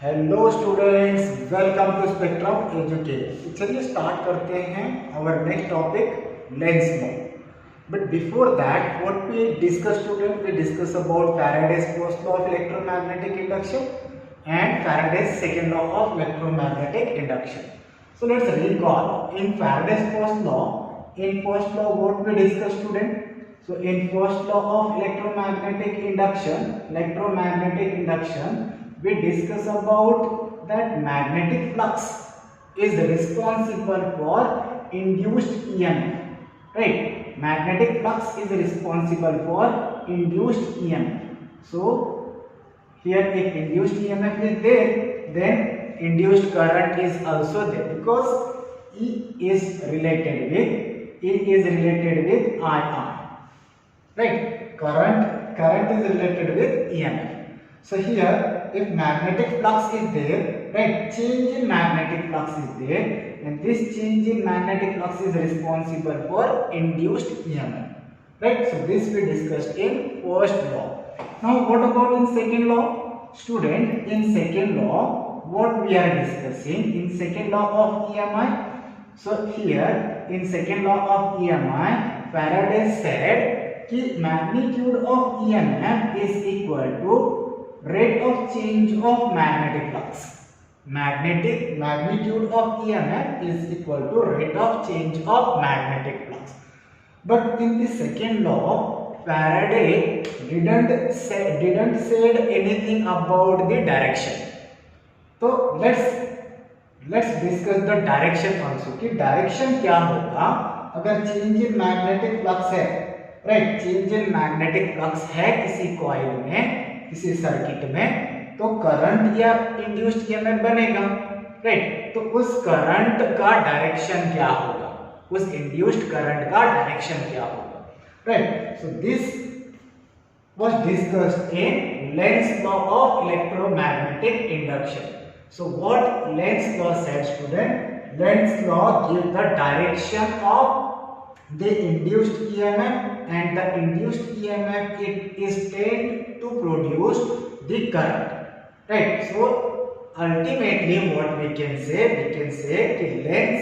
Hello students, welcome to spectrum educate. चलिए start करते हैं our next topic Lenz law. But before that what we discuss student, we discuss about Faraday's first law of electromagnetic induction and Faraday's second law of electromagnetic induction. So let's recall in Faraday's first law. In first law what we discussed student? So in first law of electromagnetic induction we discuss about that magnetic flux is responsible for induced EMF, right? Magnetic flux is responsible for induced EMF. So here if induced EMF is there, then induced current is also there because E is related with IR, right? Current is related with EMF. So here if magnetic flux is there, right, change in magnetic flux is there, and this change in magnetic flux is responsible for induced EMF, right? So this we discussed in first law. Now what about in second law student? In second law what we are discussing? In second law of EMI. So here in second law of EMI Faraday said कि magnitude of EMF is equal to rate of change of magnetic flux. Magnitude of EMF is equal to rate of change of magnetic flux. But in the second law Faraday didn't say anything about the direction. So let's discuss the direction also कि direction क्या होगा अगर change in magnetic flux है, right? Change in magnetic flux है किसी coil में, किसी circuit में, तो करंट या इंड्यूस्ड ईएमएफ बनेगा, राइट? तो उस करंट का डायरेक्शन क्या होगा, उस इंड्यूस्ड करंट का डायरेक्शन क्या होगा, right? So this was discussed in Lenz law of electromagnetic induction. So what Lenz law said student? Lenz law gives the direction of the induced EMF, and the induced EMF it is tend to produce the current, right? So ultimately what we can say कि Lenz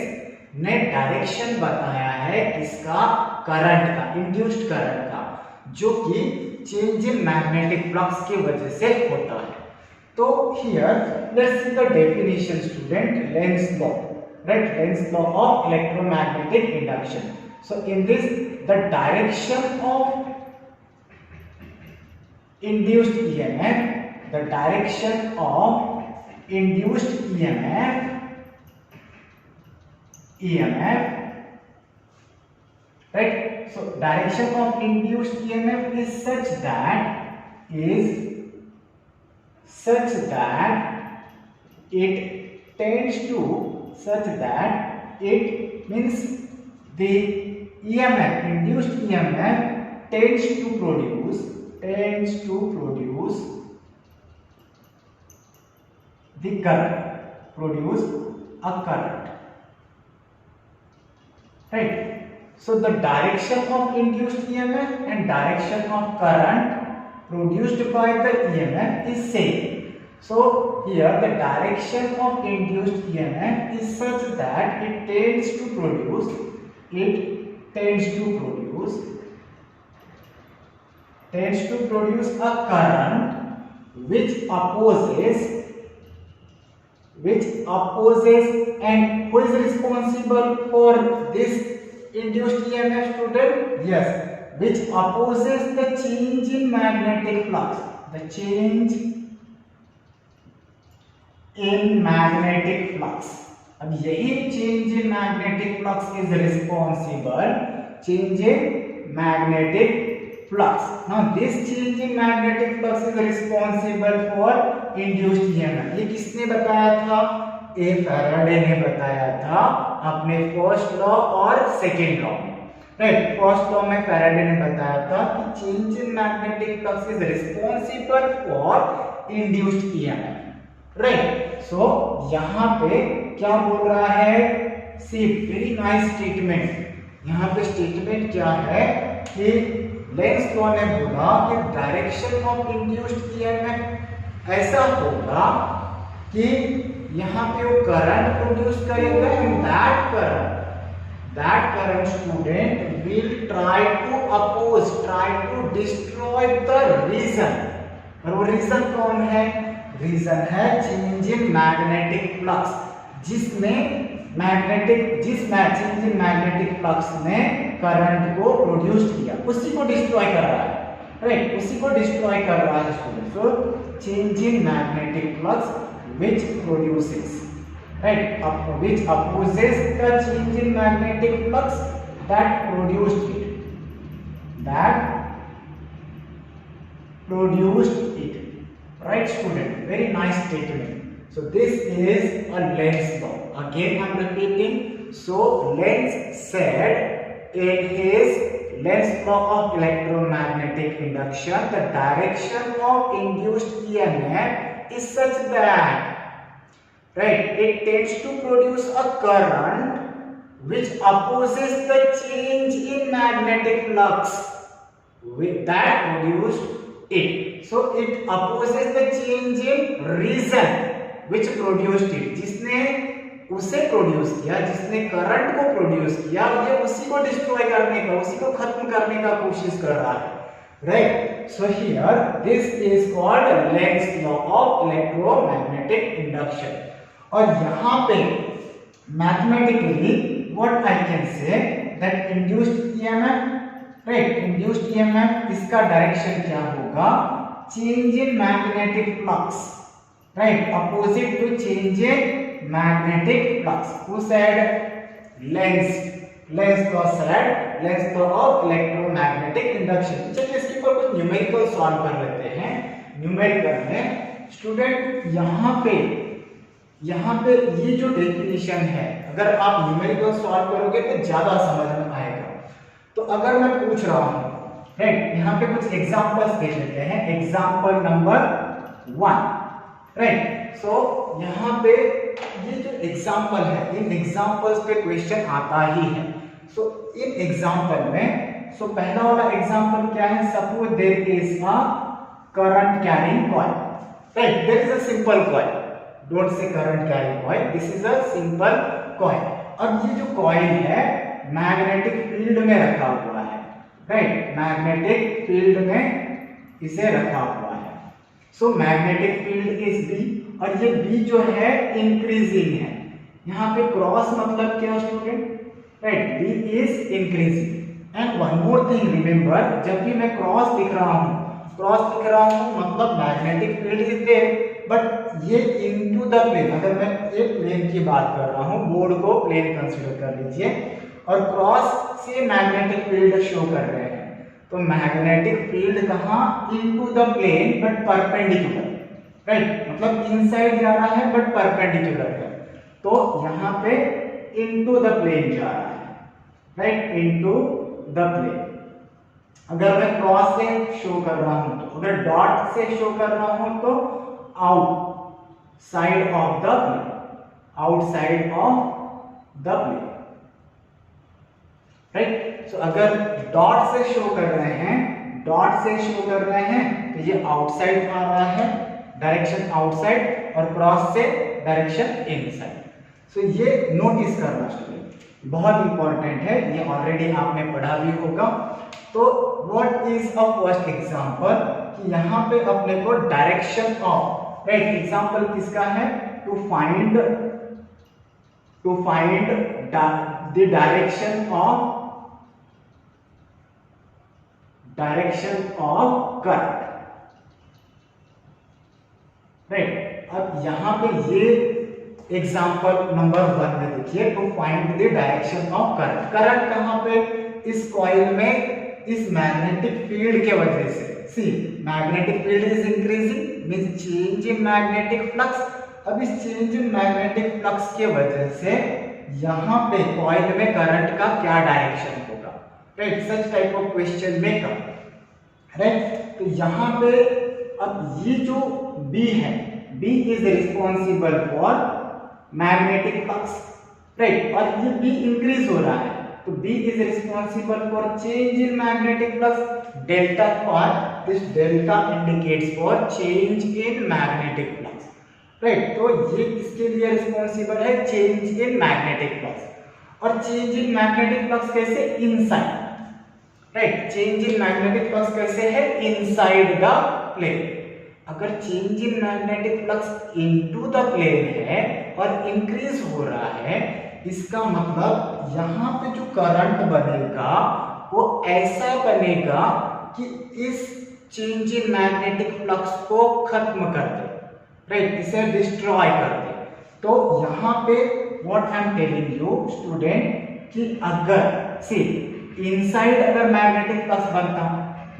ने direction बताया है किसका, current का, induced current का, जो कि change in magnetic flux की वजह से होता है. तो here let's see the definition student. Lenz law, right? Lenz law of electromagnetic induction. So in this the direction of induced EMF, the direction of induced EMF, right? So direction of induced EMF is such that it tends to such that it means the EMF, induced EMF tends to produce the current, produce a current, right? So the direction of induced EMF and direction of current produced by the EMF is same. So here the direction of induced EMF is such that it tends to produce a current which opposes, and who is responsible for this induced EMF student? Yes, which opposes the change in magnetic flux, the change in magnetic flux. अब यही change in magnetic flux is responsible, change in magnetic flux. Now this change in magnetic flux is responsible for induced EMF. ये किसने बताया था? ए Faraday ने बताया था अपने फर्स्ट लॉ और सेकेंड लॉ में, राइट? फर्स्ट लॉ में फैराडे ने बताया था कि change in magnetic flux is responsible for induced EMF, right? So यहाँ पे क्या बोल रहा है? See very nice statement. यहाँ पे स्टेटमेंट क्या है कि लेंस लॉ ने बोला कि डायरेक्शन ऑफ इंड्यूस्ड ईएमएफ ऐसा होगा कि यहाँ पे वो करंट प्रोड्यूस करेगा and that current student will try to oppose, try to destroy the reason. और वो रीजन कौन है? रीजन है चेंज इन मैग्नेटिक फ्लक्स, जिसमें चेंज इन मैग्नेटिक फ्लक्स ने करंट को प्रोड्यूस किया, उसी को डिस्ट्रॉय कर रहा है, राइट, उसी को डिस्ट्रॉय कर रहा है student. So change in magnetic flux which produces, right, which opposes the change in magnetic flux that produced it, right student? Very nice statement. So this is a Lenz law. Again I'm repeating. So Lenz said in his Lenz law of electromagnetic induction, the direction of induced EMF is such that, right, it tends to produce a current which opposes the change in magnetic flux with that produced it. So it opposes the change in reason which produced it. जिसने उसे produce किया, जिसने current को produce किया, ये उसी को destroy करने का, उसी को खत्म करने का कोशिश कर रहा है, right? So here this is called Lenz law of electromagnetic induction. और यहाँ पे mathematically what I can say that induced EMF, right, induced EMF इसका डायरेक्शन क्या होगा? Change in magnetic flux, right, opposite to change in magnetic flux. Who said? Lenz law said, Lenz law of electromagnetic induction. चलिए इसके ऊपर कुछ numerical solve कर लेते हैं। न्यूमेरिकल में स्टूडेंट यहाँ पे ये जो डेफिनेशन है, अगर आप न्यूमेरिकल सॉल्व करोगे तो ज्यादा समझ में आएगा। तो अगर मैं पूछ रहा हूँ, राइट, यहाँ पे कुछ एग्जांपल्स दे देते हैं। Example number 1, right. सो यहाँ पे ये जो एग्जांपल है, इन एग्जांपल्स पे क्वेश्चन आता ही है। सो इन एग्जांपल में, सो पहला वाला एग्जांपल क्या है? Suppose there is a current carrying coil, right, there is a simple coil, don't say current carrying coil, this is a simple coil. अब ये जो कॉइल है मैग्नेटिक फील्ड में रखा हुआ है, राइट, मैग्नेटिक फील्ड में इसे रखा हुआ है। So magnetic field is B, और ये बी जो है इंक्रीजिंग है। यहाँ पे क्रॉस मतलब क्या student? Right, B is increasing. And one more thing remember, जब भी मैं क्रॉस लिख रहा हूँ मतलब magnetic field is there, but ये इनटू द प्लेन, अगर मैं एक प्लेन की बात कर रहा हूँ, बोर्ड को प्लेन कंसीडर कर लीजिए, और क्रॉस से मैग्नेटिक फील्ड शो कर रहे हैं, तो मैग्नेटिक फील्ड कहाँ? Into the plane but perpendicular, right, मतलब इनसाइड जा रहा है बट परपेंडिकुलर है, तो यहाँ पे इनटू द प्लेन जा रहा है, राइट, इनटू द प्लेन। अगर मैं क्रॉस से शो कर रहा हूं, तो अगर डॉट से शो कर रहा हूं तो outside of the plane, outside of the plane, right. So अगर डॉट से शो कर रहे हैं, तो ये आउटसाइड आ रहा है, डायरेक्शन आउटसाइड, और क्रॉस से डायरेक्शन इनसाइड। सो ये नोटिस करना स्टूडेंट, बहुत इंपॉर्टेंट है, ये ऑलरेडी आपने पढ़ा भी होगा। तो what is a first example, कि यहाँ पे अपने को डायरेक्शन ऑफ, राइट, एग्जांपल किसका है? To find the direction of current, right. अब यहाँ पे ये एग्जांपल नंबर 1 में देखिए, to find the direction of current. Current कहाँ पे? इस कॉइल में, इस मैग्नेटिक फील्ड के वजह से। See, magnetic field is increasing, means change in magnetic flux. अब इस चेंज इन मैग्नेटिक फ्लक्स के वजह से यहाँ पे कॉइल में करंट का क्या डायरेक्शन होगा, right, such type of question में कम, राइट। तो यहाँ पे अब ये जो बी है, B is responsible for magnetic flux, right, और ये बी इंक्रीज हो रहा है, तो B is responsible for change in magnetic flux, delta, for this delta indicates for change in magnetic flux, right. तो ये इसके लिए रिस्पॉन्सिबल है चेंज इन मैग्नेटिक फ्लक्स। और चेंज इन मैग्नेटिक फ्लक्स कैसे? Inside, right. Change in magnetic flux कैसे है? Inside the plane. अगर change in magnetic flux into the plane है और इंक्रीज हो रहा है, इसका मतलब यहाँ पे जो करंट बनेगा वो ऐसा बनेगा कि इस चेंज इन मैग्नेटिक फ्लक्स को खत्म कर दे, राइट, इसे डिस्ट्रॉय कर दे। तो यहाँ पे what I am telling you student कि अगर सी इनसाइड अगर मैग्नेटिक फ्लक्स बनता,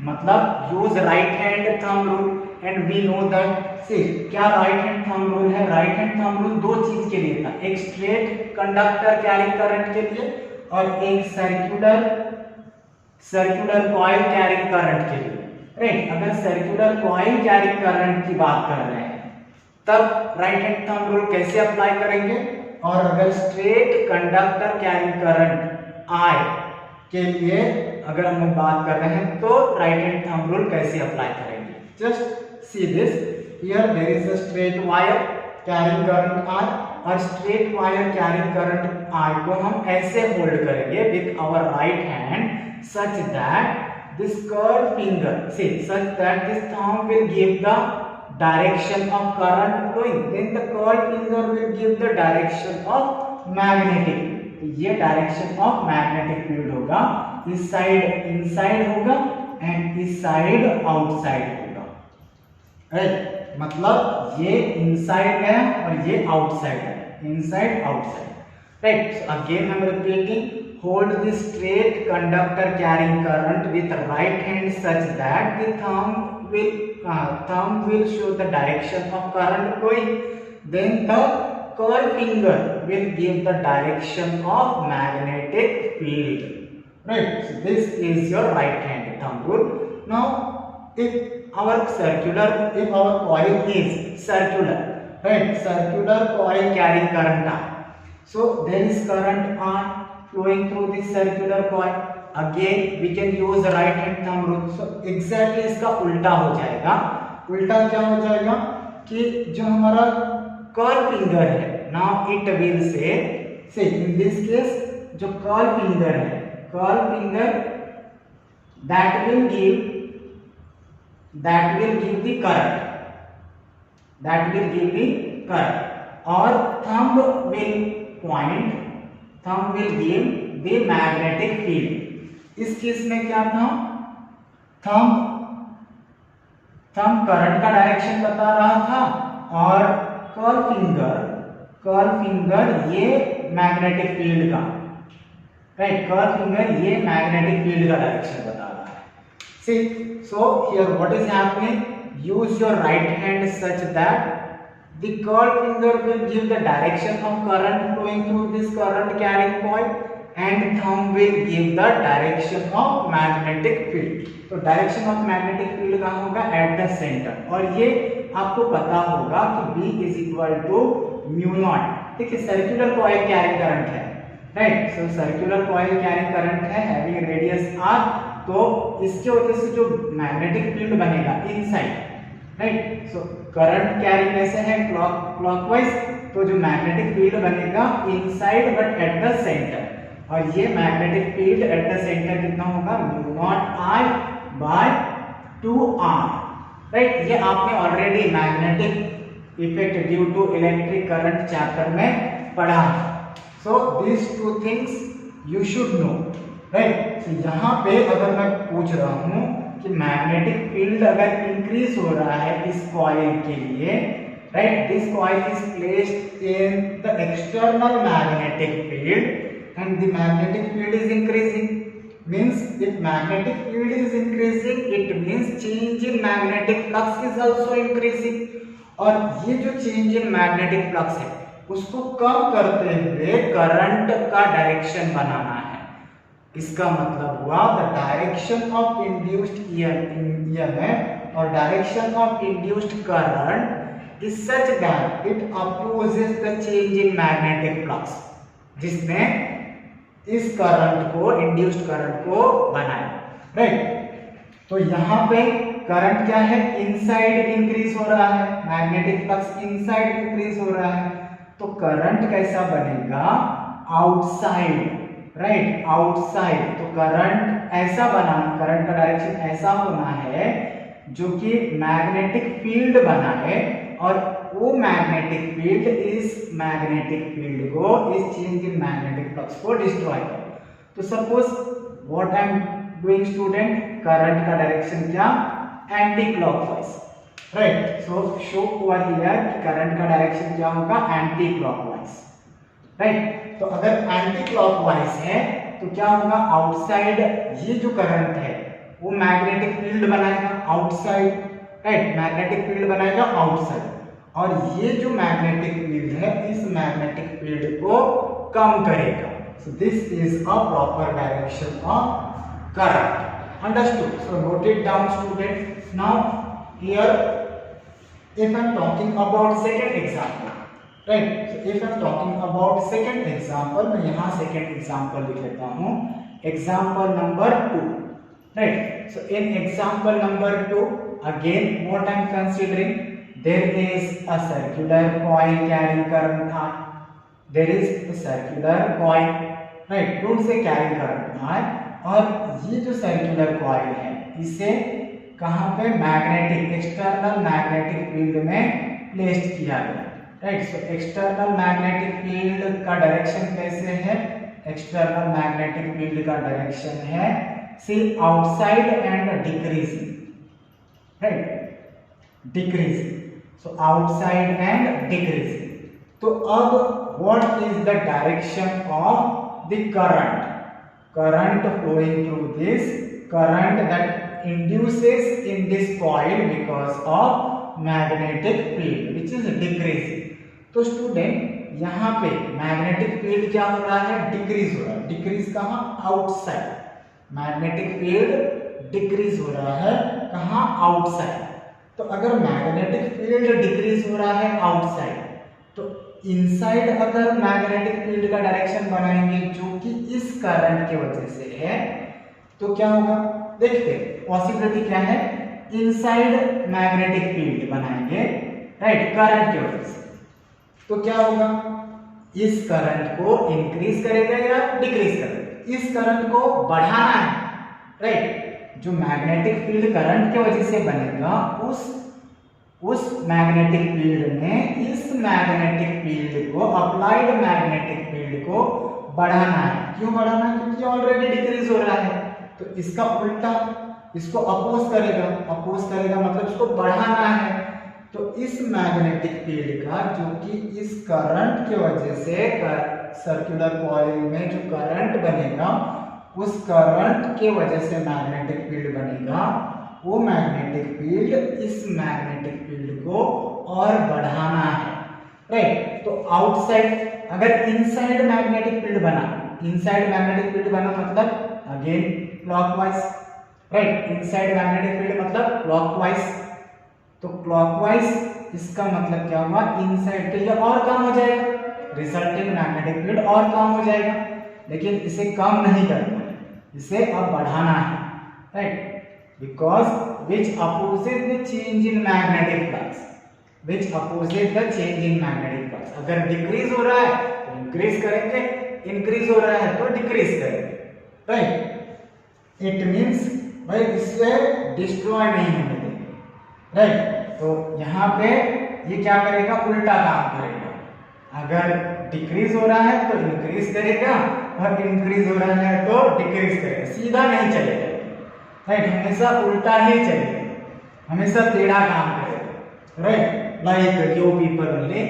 मतलब use right hand thumb rule and we know that see क्या राइट हैंड थंब रूल है? राइट हैंड थंब रूल दो चीज के लिए था, एक स्ट्रेट कंडक्टर कैरिंग करंट के लिए और एक सर्कुलर कॉइल कैरिंग करंट के लिए, राइट। अगर सर्कुलर कॉइल कैरिंग करंट की बात कर रहे हैं तब राइट हैंड थंब रूल कैसे अप्लाई करेंगे, और अगर straight conductor carrying current I के लिए अगर हम बात कर रहे हैं तो राइट हैंड थंब रूल कैसे अप्लाई करेंगे? Just see this, here there is a straight wire carrying current I, और straight wire carrying current I को हम ऐसे होल्ड करेंगे with our right hand such that this curved finger, see, such that this thumb will give the direction of current flowing, then the curved finger will give the direction of magnetic field। ये direction of magnetic field होगा, इस side inside होगा and इस side outside होगा, right. मतलब ये inside है और ये आउटसाइड है, inside outside, right. So again I am repeating, hold the straight conductor carrying current with right hand such that the thumb will show the direction of current flowing, then the curved finger will give the direction of magnetic field, right? So this is your right hand thumb rule. Now if our coil is circular, right, circular coil carrying current I, so there is current I flowing through this circular coil, again we can use the right hand thumb rule। so exactly इसका उल्टा हो जाएगा। उल्टा क्या हो जाएगा कि जो हमारा कर्व फिंगर है, now it will say in this case जो कर्व फिंगर है, curve finger that will give the current, और thumb will give the magnetic field। इस केस में क्या था? थंब करंट का डायरेक्शन बता रहा था और कर्व फिंगर ये मैग्नेटिक फील्ड का, राइट, कर्व फिंगर ये मैग्नेटिक फील्ड का डायरेक्शन बता रहा है। See, so here what is happening? Use your right hand such that the curved finger will give the direction of current flowing through this current carrying coil and thumb will give the direction of magnetic field। तो direction of magnetic field कहाँ होगा? At the centre. और ये आपको पता होगा कि B is equal to mu naught. देखिए सर्कुलर कॉइल कैरिंग करंट है, right. So circular coil carrying current है हैविंग रेडियस r, तो इसके वजह से जो मैग्नेटिक फील्ड बनेगा inside, right. So current carrying कैसे है? क्लॉकवाइज, तो जो मैग्नेटिक फील्ड बनेगा inside but at the centre, और ये magnetic field at the centre कितना होगा? Mu naught I by 2r, right. ये आपने already magnetic effect due to electric current chapter में पढ़ा है। So this two things you should know, right. तो यहाँ पे अगर मैं पूछ रहा हूँ कि मैग्नेटिक फील्ड अगर इंक्रीज हो रहा है इस कॉइल के लिए, right, this coil is placed in the external magnetic field and the magnetic field is increasing, means if magnetic field is increasing it means change in magnetic flux is also increasing, और ये जो change in magnetic flux है उसको कम करते हुए current का direction बनाना है। इसका मतलब हुआ the direction of induced EMF और direction of induced current is such that it opposes the change in magnetic flux, जिसने इस करंट को, इंड्यूस्ड करंट को बनाया, राइट। तो यहाँ पे करंट क्या है, इनसाइड इंक्रीज हो रहा है, मैग्नेटिक फ्लक्स इनसाइड इंक्रीज हो रहा है, तो करंट कैसा बनेगा, आउटसाइड, राइट, आउटसाइड। तो करंट ऐसा बनाना, करंट का डायरेक्शन ऐसा होना है जो कि मैग्नेटिक फील्ड बना है, और वो मैग्नेटिक फील्ड इस मैग्नेटिक फील्ड को, इस चेंज इन मैग्नेटिक फ्लक्स को डिस्ट्रॉय करे। तो suppose what I am doing student, current का डायरेक्शन क्या, anti clockwise, right. So show over here current का डायरेक्शन क्या होगा, एंटी क्लॉकवाइज, राइट। तो अगर एंटी क्लॉकवाइज है तो क्या होगा, आउटसाइड ये जो करंट है वो मैग्नेटिक फील्ड बनाएगा आउटसाइड, राइट, मैग्नेटिक फील्ड बनाएगा आउटसाइड, और ये जो मैग्नेटिक फील्ड है इस मैग्नेटिक फील्ड को कम करेगा। सो this is a proper direction of current, understood. So note it down student. Now here if I am talking about second example, right, so if I am talking about second example, मैं यहाँ second example लिख लेता हूँ, example number 2, right. So in example number 2 again what I am considering, there is a circular coil carrying current I, there is a circular coil, right, don't say carrying current I, और ये जो circular coil है इसे कहाँ पे, magnetic, external magnetic field में placed किया गया, right. So external magnetic field का डायरेक्शन कैसे है, एक्सटर्नल मैग्नेटिक फील्ड का डायरेक्शन है see outside and decreasing, right, decreasing. So outside and decreasing. तो अब what is the direction of the current, current flowing through this, current that induces in this coil because of magnetic field which is decreasing। तो student यहाँ पे magnetic field क्या हो रहा है, decrease हो रहा है, डिक्रीज कहाँ, आउटसाइड, मैग्नेटिक फील्ड डिक्रीज हो रहा है कहाँ, आउटसाइड। तो अगर मैग्नेटिक फील्ड डिक्रीज हो रहा है आउटसाइड, तो इनसाइड अगर मैग्नेटिक फील्ड का डायरेक्शन बनाएंगे जो कि इस करंट की वजह से है, तो क्या होगा, देखते हैं पॉसिबिलिटी क्या है, इनसाइड मैग्नेटिक फील्ड बनाएंगे, राइट, करंट की वजह से, तो क्या होगा, इस करंट को इंक्रीज करेगा या डिक्रीज करेगा, इस करंट को बढ़ाना है, राइट। जो मैग्नेटिक फील्ड करंट की वजह से बनेगा उस मैग्नेटिक फील्ड ने इस मैग्नेटिक फील्ड को, अप्लाइड मैग्नेटिक फील्ड को बढ़ाना है। क्यों बढ़ाना है, क्योंकि ऑलरेडी डिक्रीज हो रहा है, तो इसका उल्टा इसको अपोज करेगा, अपोज करेगा मतलब इसको बढ़ाना है। तो इस मैग्नेटिक फील्ड का जो कि इस करंट की वजह से सर्कुलर कॉइल में जो करंट बनेगा, उस करंट के वजह से मैग्नेटिक फील्ड बनेगा, वो मैग्नेटिक फील्ड इस मैग्नेटिक फील्ड को और बढ़ाना है, राइट। तो आउटसाइड, अगर इनसाइड मैग्नेटिक फील्ड बना, इनसाइड मैग्नेटिक फील्ड बना मतलब again clockwise, right, inside magnetic field मतलब क्लॉकवाइज, तो क्लॉकवाइज इसका मतलब क्या हुआ, इनसाइड के लिए और कम हो जाएगा, रिजल्टिंग मैग्नेटिक फील्ड और कम हो जाएगा, लेकिन इसे कम नहीं करना है, इसे अब बढ़ाना है, right, because which opposite the change in magnetic flux, which opposite the change in magnetic flux. अगर डिक्रीज हो रहा है तो इंक्रीज करेंगे, इंक्रीज हो रहा है तो डिक्रीज करेंगे, राइट। इट मीन्स भाई इससे डिस्ट्रॉय नहीं होने देंगे, राइट। तो यहाँ पे ये क्या करेगा, उल्टा काम करेगा, अगर डिक्रीज हो रहा है तो इंक्रीज करेगा, और इंक्रीज हो रहा है तो डिक्रीज करेगा, सीधा नहीं चलेगा, राइट, हमेशा उल्टा ही चलेगा, हमेशा टेढ़ा काम करेगा, right. Like you people only,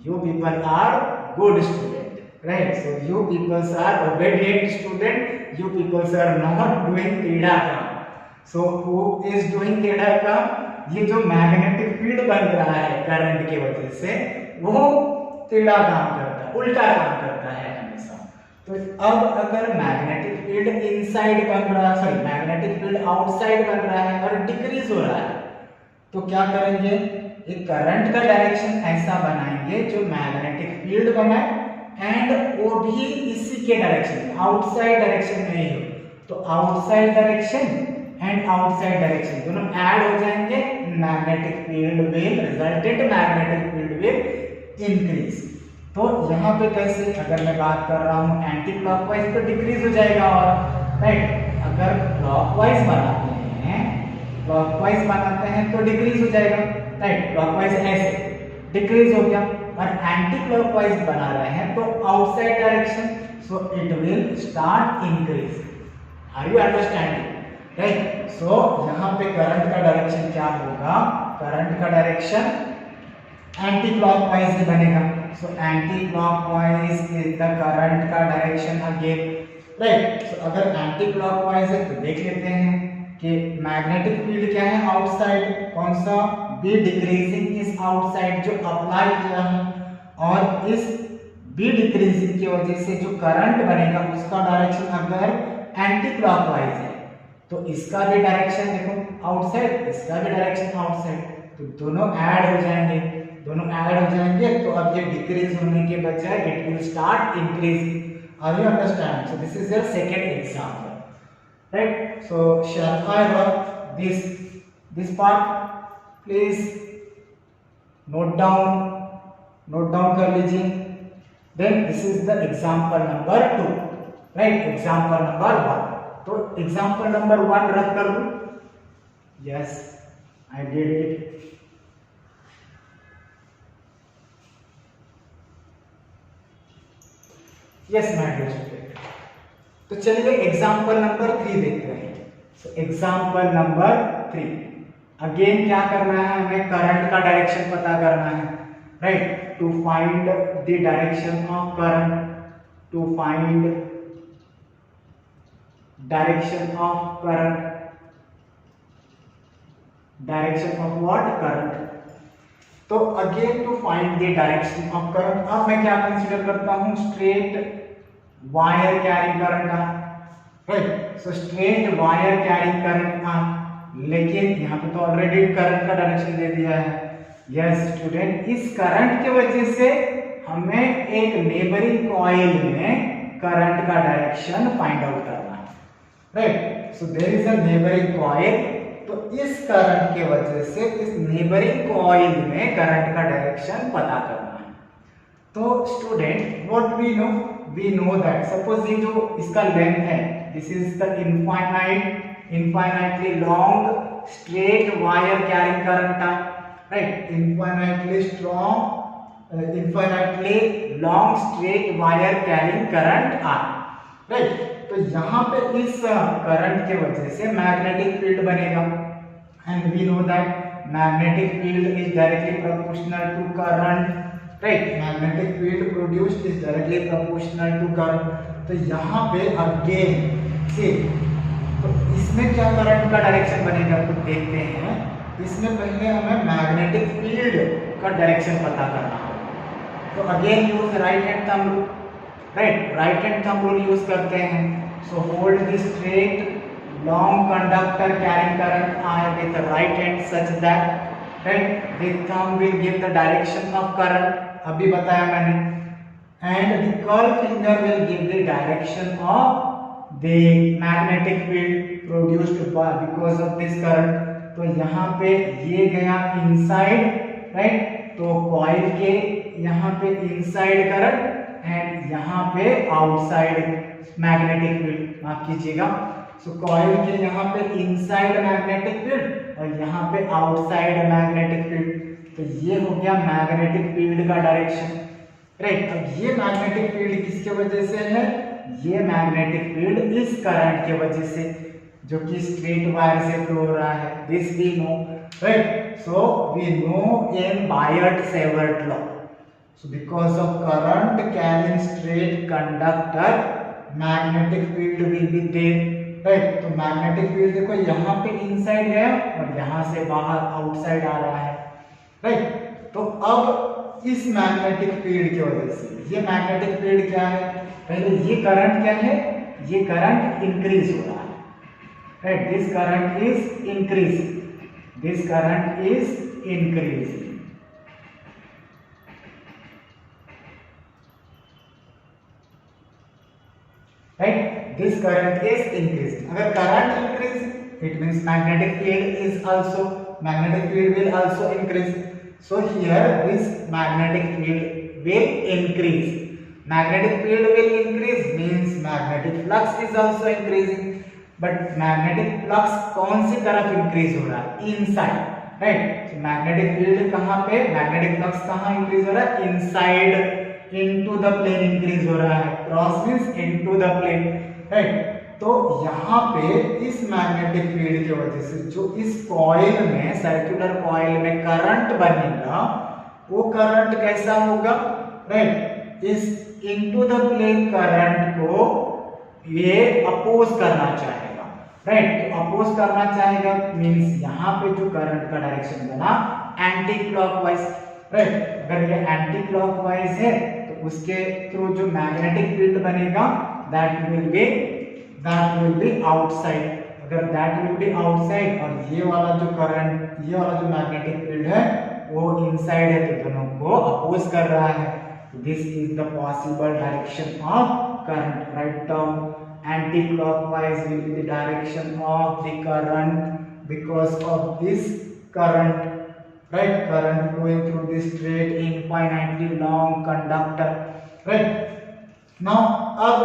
you people are good student, right, so you peoples are obedient student, you peoples are not doing टेढ़ा काम। so who is doing टेढ़ा काम, ये जो मैग्नेटिक फील्ड बन रहा है करंट की वजह से, वो टेढ़ा काम करता है, उल्टा काम करता है हमेशा। तो अब अगर मैग्नेटिक फील्ड इनसाइड बन रहा है, सॉरी मैग्नेटिक फील्ड आउटसाइड बन रहा है और डिक्रीज हो रहा है, तो क्या करेंगे, एक करंट का डायरेक्शन ऐसा बनाएंगे जो मैग्नेटिक फील्ड बनाए एंड वो भी इसी के डायरेक्शन, आउटसाइड डायरेक्शन में ही हो, तो outside direction and outside direction दोनों ऐड हो जाएंगे, magnetic field will resultant magnetic field will increase. तो यहाँ पे कैसे, अगर मैं बात कर रहा हूँ एंटी क्लॉकवाइज तो डिक्रीज हो जाएगा, और राइट अगर क्लॉकवाइज बनाते हैं तो डिक्रीज हो जाएगा, राइट क्लॉकवाइज ऐसे डिक्रीज हो गया, और एंटी क्लॉकवाइज बना रहे हैं तो outside direction, so it will start increase. Are you understanding, right. So यहाँ पे करंट का डायरेक्शन क्या होगा, करंट का डायरेक्शन एंटी क्लॉकवाइज ही बनेगा, so anti clockwise is the current का डायरेक्शन अगेन, राइट। सो अगर एंटी क्लॉकवाइज है तो देख लेते हैं कि मैग्नेटिक फील्ड क्या है आउटसाइड, कौन सा, बी डिक्रीजिंग इज आउटसाइड जो अप्लाई किया है, और इस बी डिक्रीजिंग की वजह से जो करंट बनेगा उसका डायरेक्शन अगर एंटी क्लॉकवाइज है तो इसका भी डायरेक्शन देखो आउटसाइड, इसका भी डायरेक्शन आउटसाइड, तो दोनों ऐड हो जाएंगे, तो अब ये डिक्रीज होने के बजाय it will start increasing. Are you understand? So this is your second example, right. So shall I work this part, please note down कर लीजिए। Then this is the example number 2, right, example number 1। तो example number 1 रख कर दूं, yes I did it. Yes my dear student, तो चलिए example number 3 देखते हैं। सो एग्जांपल नंबर 3, अगेन क्या करना है, हमें करंट का डायरेक्शन पता करना है, right. To find the direction of current, to find direction of current, direction of what, current. तो again to find the direction of current, अब मैं क्या कंसीडर करता हूं, straight wire carrying current, right. So straight wire carrying current, लेकिन यहाँ पे तो ऑलरेडी करंट का डायरेक्शन दे दिया है। यस स्टूडेंट, इस करंट की वजह से हमें एक नेबरिंग कॉइल में करंट का डायरेक्शन फाइंड आउट करना है, right. So there is a neighbouring coil, तो इस करंट के वजह से इस नेबरिंग कॉइल में करंट का डायरेक्शन पता करना है। तो student what we know that suppose ये जो इसका लेंथ है, this is the infinitely long straight wire carrying current, right, infinitely long straight wire carrying current are, right. तो यहाँ पे इस करंट के वजह से मैग्नेटिक फील्ड बनेगा, and we know that magnetic field is directly proportional to current, right, magnetic field produced is directly proportional to current. तो यहाँ पे अगेन से तो इसमें क्या करंट का डायरेक्शन बनेगा तो देखते हैं। इसमें पहले हमें मैग्नेटिक फील्ड का डायरेक्शन पता करना होगा। तो again use right hand thumb rule, right, right hand thumb rule use करते हैं। So hold the straight long conductor carrying current I with right hand such that, right, the thumb will give the direction of current, अभी बताया मैंने, and the curl finger will give the direction of the magnetic field produced because of this current. तो यहाँ पे ये गया inside, right, तो coil के यहाँ पे इनसाइड करंट एंड यहाँ पे आउटसाइड मैग्नेटिक फील्ड, माफ कीजिएगा। सो कॉइल के यहाँ पे इनसाइड मैग्नेटिक फील्ड और यहाँ पे आउटसाइड मैग्नेटिक फील्ड। तो ये हो गया मैग्नेटिक फील्ड का डायरेक्शन, राइट। अब ये मैग्नेटिक फील्ड किसके वजह से है, ये मैग्नेटिक फील्ड इस करंट के वजह से जो कि स्ट्रेट वायर से फ्लो हो रहा है, this we know, right. So we know in Biot Savart law, so because of current carrying straight conductor magnetic field will be there, right। तो मैग्नेटिक फील्ड देखो यहाँ पे इनसाइड गया और यहाँ से बाहर आउटसाइड आ रहा है, राइट। तो अब इस मैग्नेटिक फील्ड की वजह से ये मैग्नेटिक फील्ड क्या है, पहले ये करंट क्या है, ये करंट इंक्रीज हो रहा है, right, this current is increasing, this current is increasing, right, this current is increasing। अगर current increase it means magnetic field will also increase. So here this magnetic field will increase. Magnetic field will increase means magnetic flux is also increasing. But magnetic flux कौन सी तरफ increase हो रहा है? Inside, right. Magnetic field कहां पे, magnetic flux कहां increase हो रहा है? Inside, into the plane increase हो रहा है. Cross means into the plane, right. तो यहाँ पे इस मैग्नेटिक फील्ड की वजह से जो इस कॉइल में, सर्कुलर कॉइल में करंट बनेगा, वो करंट कैसा होगा, राइट. इस इनटू द प्लेन करंट को ये अपोज करना चाहेगा, राइट. तो अपोज करना चाहेगा मींस यहाँ पे जो करंट का डायरेक्शन बना एंटी क्लॉकवाइज, राइट. अगर ये एंटी क्लॉकवाइज है तो उसके थ्रू जो मैग्नेटिक फील्ड बनेगा दैट विल बी आउटसाइड. अगर दैट विल बी आउटसाइड और ये वाला जो करंट, ये वाला जो मैग्नेटिक फील्ड है वो इनसाइड है, तो दोनों को अपोज कर रहा है. This is the possible direction of current. Write down anti-clockwise will be the direction of the current because of this current, right. Current flowing through this straight infinitely long conductor, right. Now अब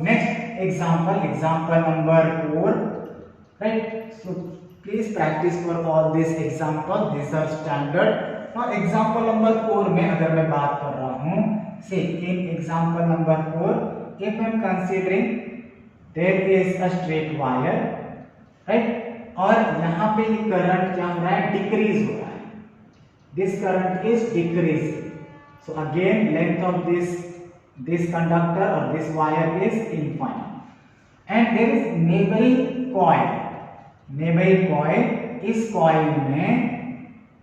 next example number 4, right. So please practice for all these examples, these are standard. Now example number 4 में अगर मैं बात कर रहा हूँ, say in example number 4, if I am considering there is a straight wire, right, और यहाँ पे ये करंट क्या हो रहा है? डिक्रीज हो रहा है. this current is decreasing. So again length of this conductor or this wire is infinite. And there is neighboring coil. neighboring coil, इस coil में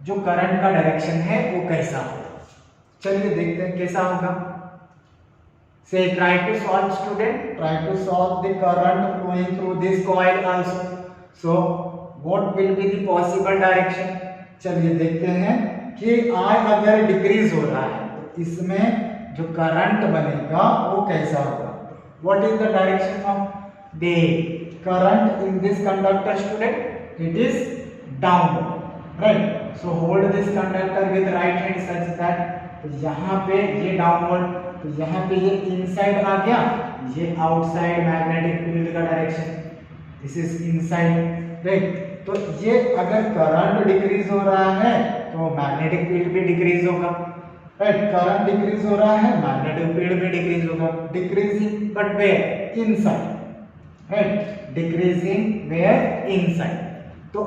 जो करंट का डायरेक्शन है वो कैसा होगा? चलिए देखते हैं कैसा होगा. Say try to solve, student, try to solve the current flowing through this coil also. So what will be the possible direction? चलिए देखते हैं कि I अगर डिक्रीज हो रहा है तो इसमें जो करंट बनेगा वो कैसा होगा. What is the direction of the current in this conductor, student? It is downward, right. So hold this conductor with right hand such that यहाँ पे ये डाउनवर्ड, तो यहाँ पे ये इनसाइड आ गया, ये आउटसाइड मैग्नेटिक फील्ड का direction, this is inside, right. तो ये अगर करंट डिक्रीज हो रहा है तो मैग्नेटिक फील्ड भी डिक्रीज होगा, राइट. करंट डिक्रीज हो रहा है, मैग्नेटिक फील्ड भी डिक्रीज होगा. Decreasing but where? Inside, right. Decreasing where? Inside. तो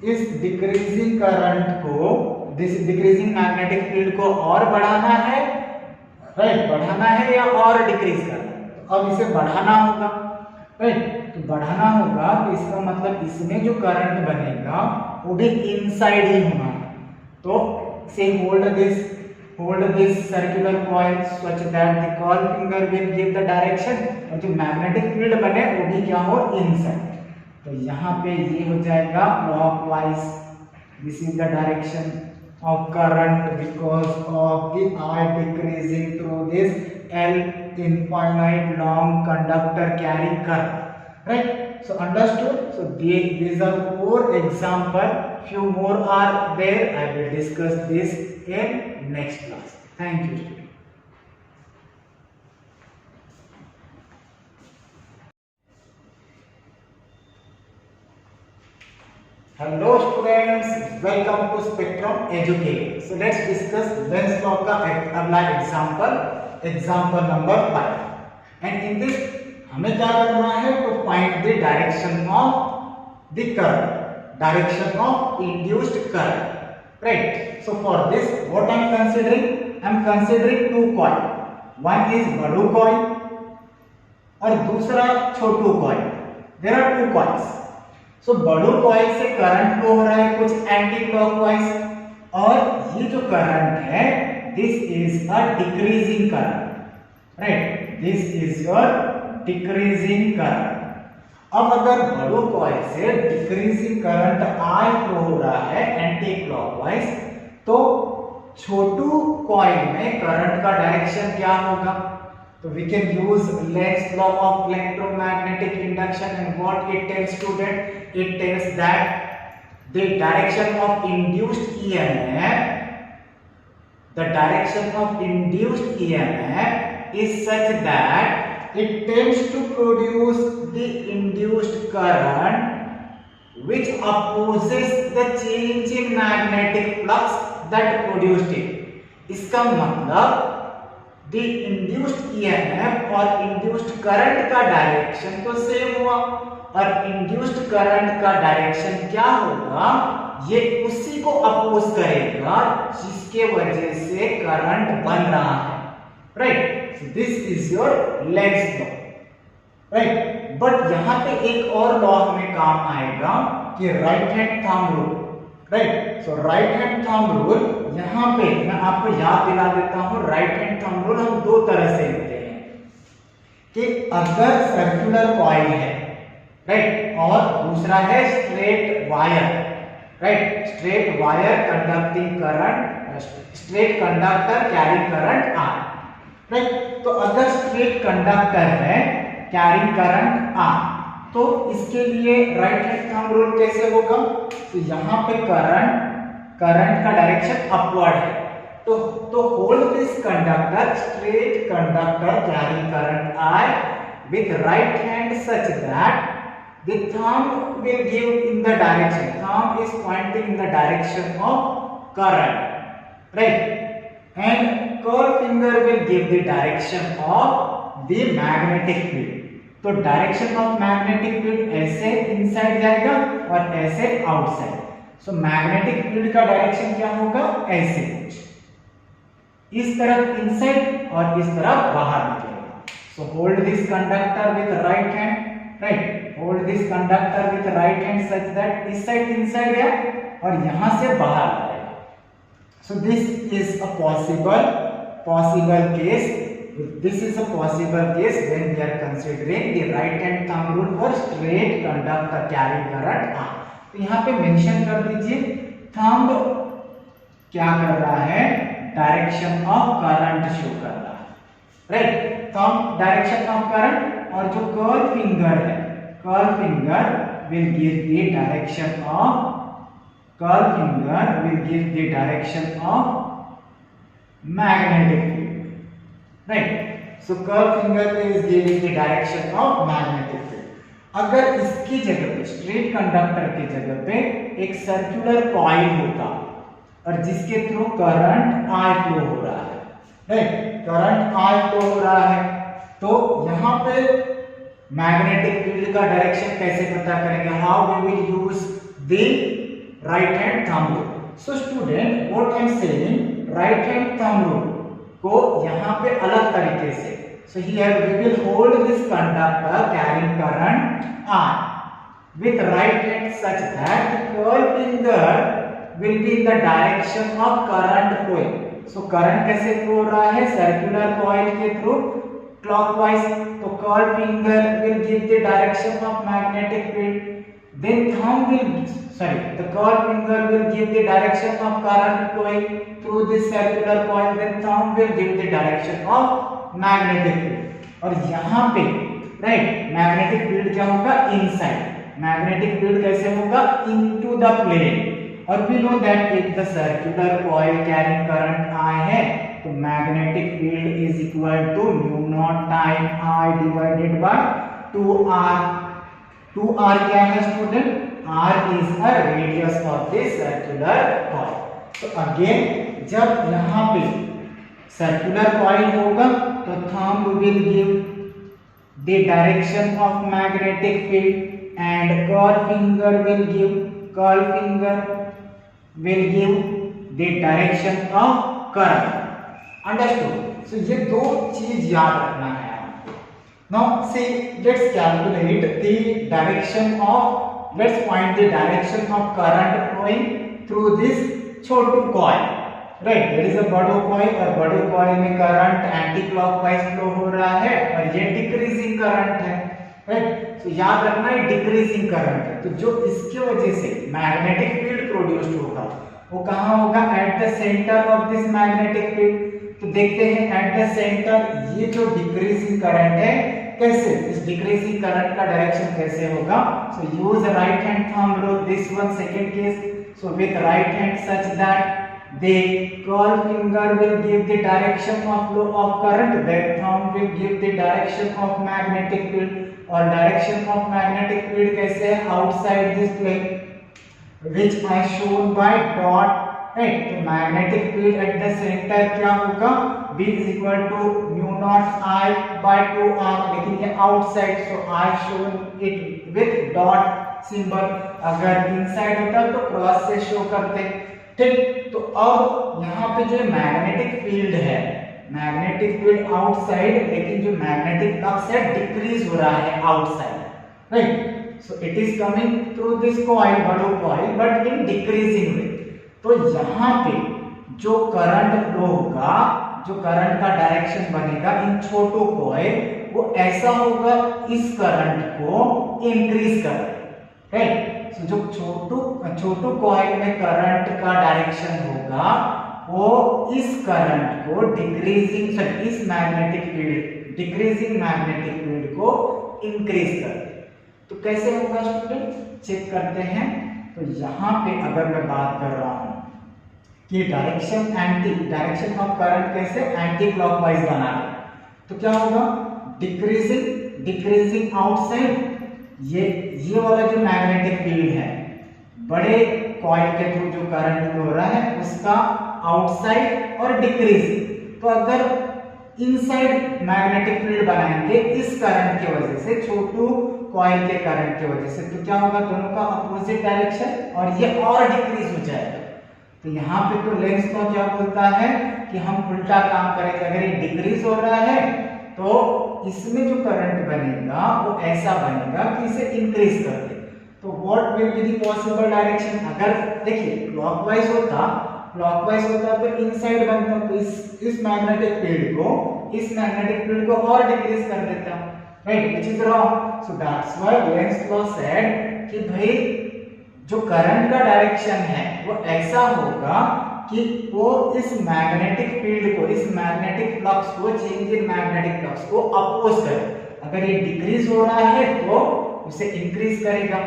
इस डिक्रीजिंग करंट को, दिस डिक्रीजिंग मैग्नेटिक फील्ड को और बढ़ाना है, राइट. बढ़ाना है या और डिक्रीज करना है? तो अब इसे बढ़ाना होगा, राइट. तो बढ़ाना होगा तो इसका मतलब इसमें जो करंट बनेगा वो भी इनसाइड ही होना है. तो से hold this circular coil such that the coil finger will give the direction, और जो मैग्नेटिक फील्ड बने वो भी क्या हो? इनसाइड. तो यहाँ पे ये हो जाएगा clockwise. This is the direction of current because of the I decreasing through this L infinite long conductor carrying current, right. So understood. So these are 4 example. Few more are there. I will discuss this in next class. Thank you, students. Hello students, welcome to Spectrum Education. So let's discuss Lenz's law का अगला example number 5. And in this हमें क्या करना है? To find the direction of the current, direction of induced current, right? So for this, what I am considering? I am considering 2 coil. One is बड़ू coil और दूसरा छोटू coil. There are 2 coils. सो बड़ू coil से current flow हो रहा है कुछ anti clockwise, और ये जो करंट है this is a decreasing current, right. This is your decreasing current. अब अगर बड़ू कॉइल से डिक्रीजिंग करंट आई फ्लो हो रहा है एंटी क्लॉकवाइज, तो छोटू कॉइल में करंट का डायरेक्शन क्या होगा? तो we can use Lenz law of electromagnetic induction, and what it tells student, it tells that the direction of induced EMF is such that it tends to produce the induced current which opposes the change in magnetic flux that produced it. इसका मतलब the induced EMF और induced current का direction तो same हुआ, और induced current का direction क्या होगा, ये उसी को अपोज करेगा जिसके वजह से करंट बन रहा है, right. So this is your Lenz law, right. But यहाँ पे एक और लॉ हमें काम आएगा कि right hand thumb rule, right. So right hand thumb rule, यहाँ पे मैं आपको याद दिला देता हूँ, राइट हैंड थंब रूल हम दो तरह से लिखते हैं कि अगर सर्कुलर कॉइल है, राइट, और दूसरा है straight wire, right, straight wire conducting current, straight conductor carrying current are, right. तो अगर स्ट्रेट कंडक्टर है कैरिंग करंट आर, तो इसके लिए राइट हैंड थंब रूल कैसे होगा, तो यहाँ पे करंट का डायरेक्शन अपवर्ड है, तो hold this conductor, straight conductor carrying current I with right hand such that the thumb will give in the direction, thumb is pointing in the direction of current, right, and curved finger will give the direction of the magnetic field. तो direction of magnetic field ऐसे inside जाएगा और ऐसे outside. सो magnetic field का direction क्या होगा, ऐसे कुछ, इस तरफ इनसाइड और इस तरफ बाहर निकलेगा. सो hold this conductor with right hand, right, hold this conductor with right hand such that इस साइड इनसाइड है और यहां से बाहर आएगा. सो this is a possible case. This is a possible case when we are considering the right hand thumb rule for straight conductor carrying current R. तो यहाँ पे मेंशन कर दीजिए, थंब क्या कर रहा है, डायरेक्शन ऑफ करंट शो कर रहा है, right. Thumb direction of current, और जो कर्व फिंगर है, curve finger will give the direction of, curve finger will give the direction of magnetic field, right. So curve finger is giving the direction of magnetic field. अगर इसकी जगह पे, straight conductor की जगह पे एक circular coil होता और जिसके थ्रू करंट आई फ्लो हो रहा है, राइट, करंट आई फ्लो हो रहा है, तो यहाँ पे मैग्नेटिक फील्ड का डायरेक्शन कैसे पता करेंगे, how we will use the right hand thumb rule. So student, what I am saying, right hand thumb rule को यहाँ पे अलग तरीके से, so here we will hold this conductor carrying current I with right hand such that the curved finger will be in the direction of current flowing. So current कैसे flow हो रहा है, सर्कुलर कॉइल के through clockwise, तो curved finger will give the direction of magnetic field. Then thumb will, the curved finger will give the direction of current flowing through this circular coil. Then thumb will give the direction of magnetic field. और यहाँ पे, right, magnetic field क्या होगा, inside. Magnetic field कैसे होगा, into the plane. और we know that if the circular coil carrying current I है, तो magnetic field is equal to mu naught time I divided by 2r. 2r क्या है student, r is a radius of the circular coil. तो again जब यहाँ पे circular coil होगा तो thumb will give the direction of magnetic field and curved finger will give the direction of current. Understood? So ये दो चीज याद रखना है आपको. Now see, let's calculate the direction of, let's find the direction of current flowing through this Chhotu coil. Right, there is a बड़ो coil और बड़ो coil में करंट एंटी क्लॉकवाइज फ्लो हो रहा है और ये डिक्रीजिंग करंट है, राइट. तो याद रखना है डिक्रीजिंग करंट है, तो जो इसके वजह से मैग्नेटिक फील्ड प्रोड्यूस्ड होगा वो कहाँ होगा, at the center of this magnetic field. तो देखते हैं एट द सेंटर ये जो डिक्रीजिंग करंट है कैसे, इस डिक्रीजिंग करंट का डायरेक्शन कैसे होगा। So use right hand thumb rule this one second case. So with right hand such that the curl finger will give the direction of flow of current, that thumb will give the direction of magnetic field, और direction of magnetic field कैसे है, outside this plane which I shown by dot, right। तो magnetic field at the center क्या होगा, B is equal to mu naught I by 2R, लेकिन ये outside, so I shown it with dot symbol। अगर inside होता तो cross से show करते, ठीक। तो अब यहाँ पे जो मैग्नेटिक फील्ड है, मैग्नेटिक फील्ड आउटसाइड, लेकिन जो मैग्नेटिक फ्लक्स है डिक्रीज हो रहा है outside, right. So it is coming through this coil, बड़ो कॉइल, बट इन डिक्रीजिंग वे। तो यहाँ पे जो करंट फ्लो होगा, जो करंट का डायरेक्शन बनेगा इन छोटो कॉइल, वो ऐसा होगा इस करंट को इंक्रीज कर, राइट। तो जो छोटू कॉइल में करंट का डायरेक्शन होगा वो इस करंट को डिक्रीजिंग, इस magnetic field, decreasing magnetic field को इंक्रीज कर दे। तो कैसे होगा स्टूडेंट, चेक करते हैं। तो यहाँ पे अगर मैं बात कर रहा हूँ कि डायरेक्शन ऑफ करंट कैसे एंटी क्लॉकवाइज बना दे, तो क्या होगा, डिक्रीजिंग आउटसाइड, ये वाला जो मैग्नेटिक फील्ड है बड़े कॉइल के थ्रू जो करंट फ्लो हो रहा है उसका आउटसाइड और डिक्रीज। तो अगर इनसाइड मैग्नेटिक फील्ड बनाएंगे इस करंट की वजह से, छोटू कॉइल के करंट की वजह से, तो क्या होगा, दोनों का अपोजिट डायरेक्शन और ये और डिक्रीज हो जाएगा। तो यहाँ पे तो लेंस लॉ क्या बोलता है कि हम उल्टा काम करेंगे, अगर ये डिक्रीज हो रहा है तो इसमें जो करंट बनेगा वो ऐसा बनेगा कि इसे इंक्रीज कर दे। तो what will be the possible direction, अगर देखिए क्लॉकवाइज होता तो इनसाइड बनता, तो इस मैग्नेटिक फील्ड को और डिक्रीज कर देता, right, which is wrong. So that's why Lenz law said कि भाई जो करंट का डायरेक्शन है वो ऐसा होगा कि वो इस मैग्नेटिक फील्ड को, इस मैग्नेटिक फ्लक्स को, चेंज इन मैग्नेटिक फ्लक्स को अपोज करे। अगर ये डिक्रीज हो रहा है तो उसे इंक्रीज करेगा,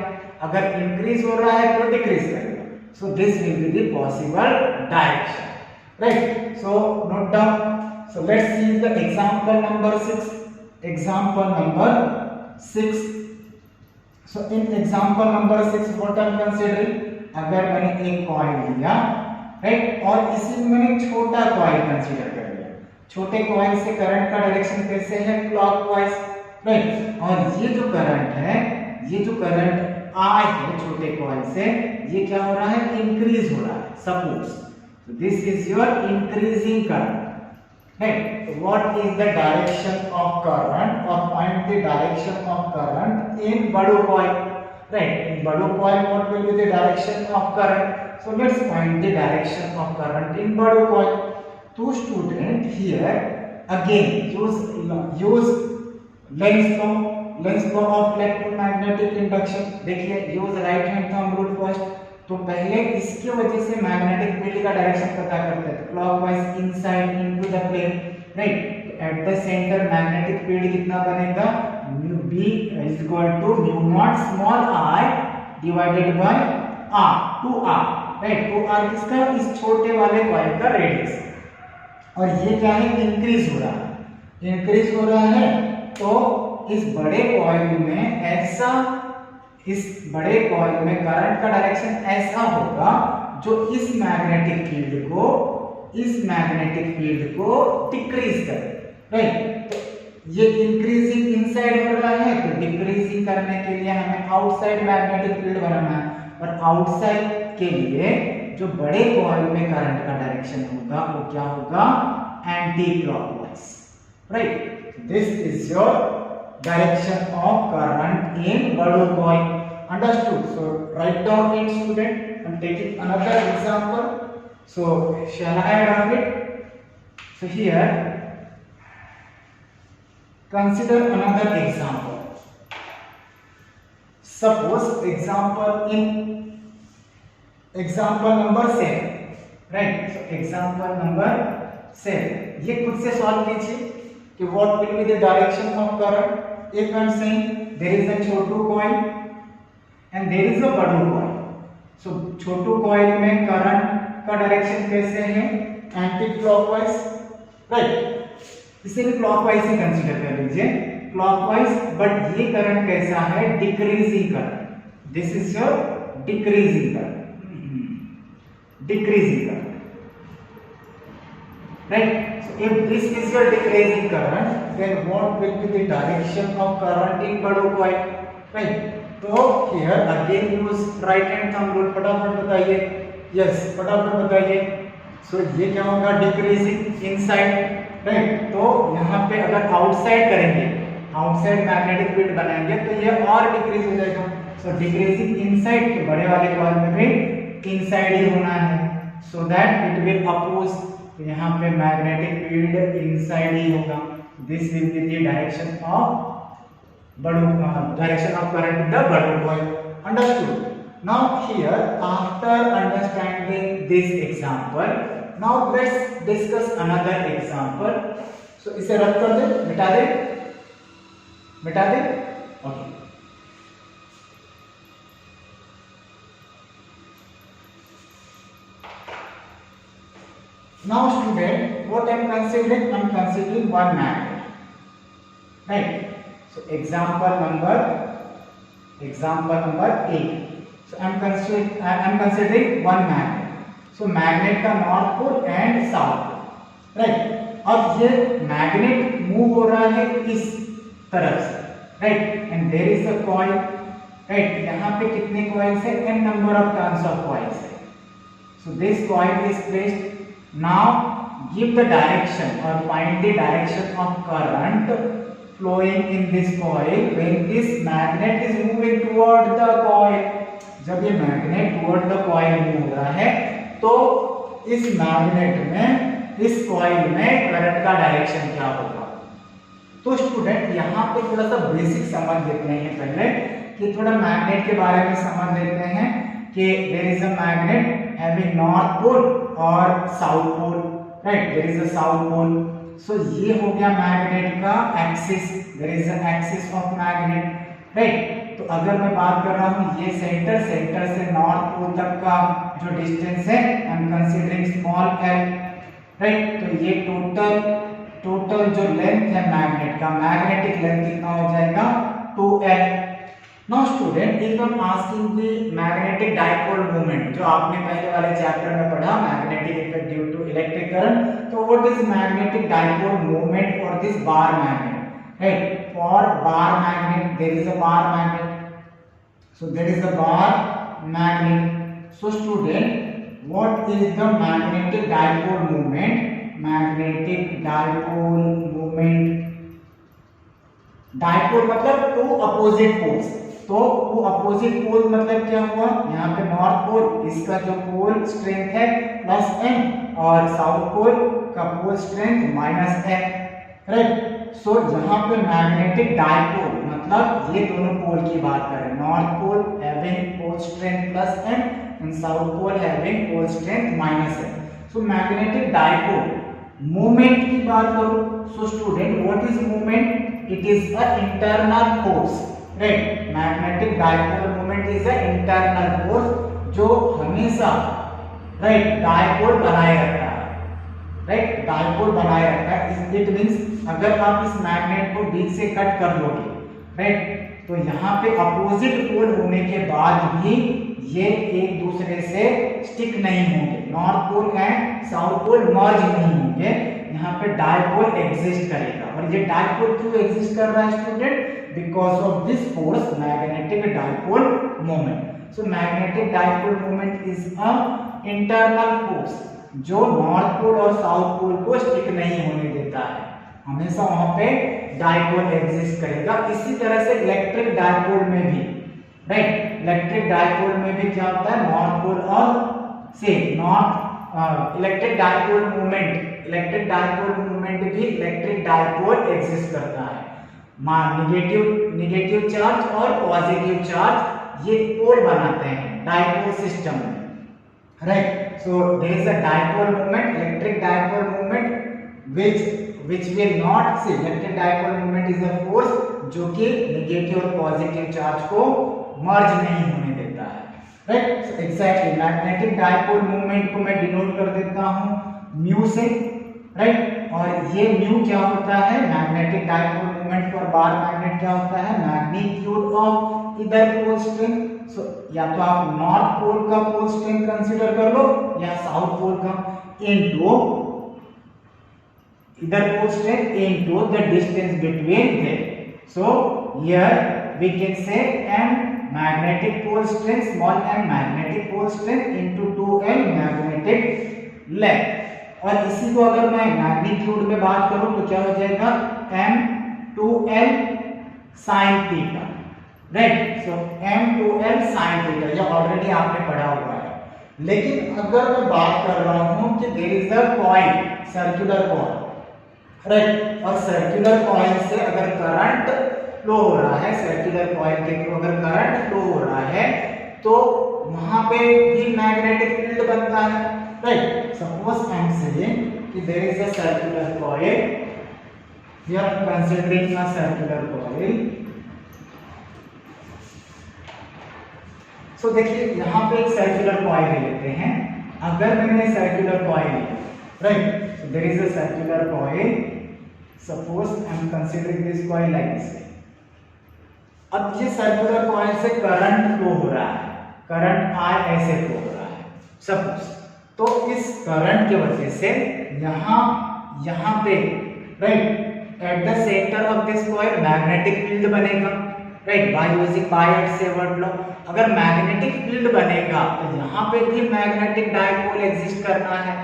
अगर इंक्रीज हो रहा है तो डिक्रीज करेगा। So this will be the possible direction, right. So note down. So let's see the example number 6। Example number 6। So in example number 6 what I am considering, अगर मैंने एक कॉइल लिया, राइट, और इसी में मैंने छोटा कॉइल कंसीडर कर लिया, छोटे कॉइल से करंट का डायरेक्शन कैसे है, क्लॉकवाइज, राइट। और ये जो करंट है, ये जो करंट आई है छोटे कॉइल से, ये क्या हो रहा है, इंक्रीज हो रहा है, suppose this is your increasing current, right. What is the direction of current, और find the direction of current in बड़ो coil, right, in bado coil what will be the direction of current, so let's find the direction of current in bado coil. To student here again use Lenz law of electromagnetic induction। देखिए use right hand thumb rule first। तो पहले इसके वजह से magnetic field का direction पता करते हैं, clockwise inside into the plane, right. At the centre magnetic field कितना बनेगा, B is equal to mu naught small I divided by R, 2R, right। 2R किसका, इस छोटे वाले कॉइल का रेडियस, और ये क्या है, इंक्रीज हो रहा है, इंक्रीज हो रहा है। तो इस बड़े कॉइल में ऐसा, इस बड़े कॉइल में करंट का डायरेक्शन ऐसा होगा जो इस मैग्नेटिक फील्ड को डिक्रीज करे, राइट। ये इंक्रीजिंग इनसाइड हो रहा है, तो डिक्रीजिंग करने के लिए हमें आउटसाइड मैग्नेटिक फील्ड बनाना है, और आउटसाइड के लिए जो बड़े कॉइल में करंट का डायरेक्शन होगा वो क्या होगा, anti clockwise, right. This is your direction of current in बड़ो coil, understood. So write down it student and take it another example. So shall I write it? So here consider another example. Suppose example number 7, right? So example number same ये खुद से solve कीजिए कि what will be the direction of current if I am saying there is a छोटू coil and there is a बड़ू coil. So छोटू coil में current का डायरेक्शन कैसे है, एंटी क्लॉकवाइज, राइट, इसे भी क्लॉकवाइज ही कंसीडर कर लीजिए, क्लॉकवाइज, बट ये करंट कैसा है, decreasing current, this is your decreasing current, decreasing current, right? So if this is your decreasing current, then what will be the direction of current in bado coil, right? तो here again use right hand thumb rule, फटाफट बताइए, yes फटाफट बताइए। so ये क्या होगा, decreasing inside, right? तो यहाँ पे अगर outside करेंगे, outside magnetic field बनाएंगे तो ये और decrease हो जाएगा। so decreasing inside, तो बड़े वाले coil में भी inside ही होना है, so that it will oppose, तो यहाँ पे मैग्नेटिक फील्ड इनसाइड ही होगा। This will be the direction of current in the बड़ू coil. Understood? Now here after understanding this example, now let's discuss another example. So इसे रख कर दे, मिटा दे, मिटा दे, okay. Now student, what I am considering? I am considering one magnet, right? So example number 8. So I am considering one magnet. So magnet का north pole and south pole, right? अब ये मैग्नेट मूव हो रहा है इस तरफ से, right? And there is a coil, right? यहाँ पे कितने कॉइल्स है, n number of turns of coils है। So this coil is placed. Now give the direction or find the direction of current flowing in this coil when this magnet is moving toward the coil. जब ये magnet toward the coil move हो रहा है तो इस magnet में, इस coil में करंट का डायरेक्शन क्या होगा। तो स्टूडेंट यहाँ पे थोड़ा सा बेसिक समझ लेते हैं पहले, कि थोड़ा मैग्नेट के बारे में समझ लेते हैं कि there is a magnet having north pole और south pole, right? There is a south pole. सो ये हो गया मैग्नेट का axis, there is a axis of magnet, right? तो अगर मैं बात कर रहा हूँ ये सेंटर से नॉर्थ पोल तक का जो डिस्टेंस है, आई am considering small l, right? तो ये टोटल जो लेंथ है मैग्नेट का, मैग्नेटिक लेंथ कितना हो जाएगा, 2l। Now student, if I am asking the magnetic dipole moment, जो आपने पहले वाले चैप्टर में पढ़ा, magnetic effect due to electric current, तो what is magnetic dipole moment for this bar magnet, right? For bar magnet, there is a bar magnet, so there is a bar magnet. So student, what is the magnetic dipole moment? Magnetic dipole moment, dipole मतलब two opposite poles, तो वो opposite pole मतलब क्या हुआ, यहाँ पे north pole, इसका जो पोल स्ट्रेंथ है +n और साउथ पोल का पोल स्ट्रेंथ -n, राइट? सो यहाँ पे मैग्नेटिक डाइपोल मतलब ये दोनों पोल की बात करें, north pole having pole strength +n and south pole having pole strength -n। So magnetic dipole moment की बात करूं, so student what is moment? It is a internal force, right? Magnetic dipole moment is a internal force जो हमेशा, right, dipole बनाए रखता है, right? Dipole बनाए रखता है। इट मींस अगर आप इस मैग्नेट को बीच से कट कर लोगे, राइट, तो यहाँ पे अपोजिट पोल होने के बाद भी ये एक दूसरे से स्टिक नहीं होंगे, north pole and south pole merge नहीं होंगे, यहाँ पे डाइपोल एग्जिस्ट करेगा। और ये डाइपोल क्यों एग्जिस्ट कर रहा है student? Because of this force, magnetic dipole moment. So magnetic dipole moment is a internal force जो नॉर्थ पोल और साउथ पोल को स्टिक नहीं होने देता है, हमेशा वहां पे डाइपोल एग्जिस्ट करेगा। इसी तरह से इलेक्ट्रिक डाइपोल में भी, राइट, इलेक्ट्रिक डाइपोल में भी क्या होता है, नॉर्थ पोल और से north electric dipole moment, electric dipole moment भी इलेक्ट्रिक डाइपोल एग्जिस्ट करता है। निगेटिव चार्ज और पॉजिटिव चार्ज ये पोल बनाते हैं डाइपोल सिस्टम में, right? So there is a dipole moment, electric dipole moment which will not see electric dipole moment is a force जो कि नेगेटिव और पॉजिटिव चार्ज को मर्ज नहीं होने देता है, right. So exactly magnetic dipole moment को मैं डिनोट कर देता हूं म्यू से, राइट। और ये म्यू क्या होता है, magnetic dipole moment for bar magnet क्या होता है, मैग्नीट्यूड ऑफ इधर पोल स्ट्रेंथ। सो या तो आप नॉर्थ पोल का पोल स्ट्रेंथ कंसीडर कर लो या साउथ पोल का, इनटू इधर pole strength into the distance between them. So here we can say m magnetic pole strength small m magnetic pole strength into 2l magnetic length। और इसी को अगर मैं magnitude में बात करूं तो क्या हो जाएगा, m 2l sin theta, right. So m 2l sin theta ये ऑलरेडी आपने पढ़ा हुआ है। लेकिन अगर मैं बात कर रहा हूं कि there is a coil, circular coil, right. और सर्कुलर कॉइल से अगर करंट फ्लो हो रहा है, सर्कुलर कॉइल के थ्रू अगर करंट फ्लो हो रहा है तो वहां पे भी मैग्नेटिक फील्ड बनता है, right. Suppose I am saying कि there is a circular coil, we are considering a circular coil. So देखिए यहां पे एक सर्कुलर कॉइल ले लेते हैं। अगर मैंने सर्कुलर कॉइल लिया, right, so there is a circular coil, suppose I am considering this coil like this. अब ये सर्कुलर कॉइल से करंट फ्लो हो रहा है, करंट I ऐसे फ्लो हो रहा है सपोज। तो इस करंट की वजह से यहाँ पे, right, at the center of this coil magnetic field बनेगा, right, by using Biot Savart law. अगर मैग्नेटिक फील्ड बनेगा तो यहाँ पे भी मैग्नेटिक डायपोल एग्जिस्ट करना है,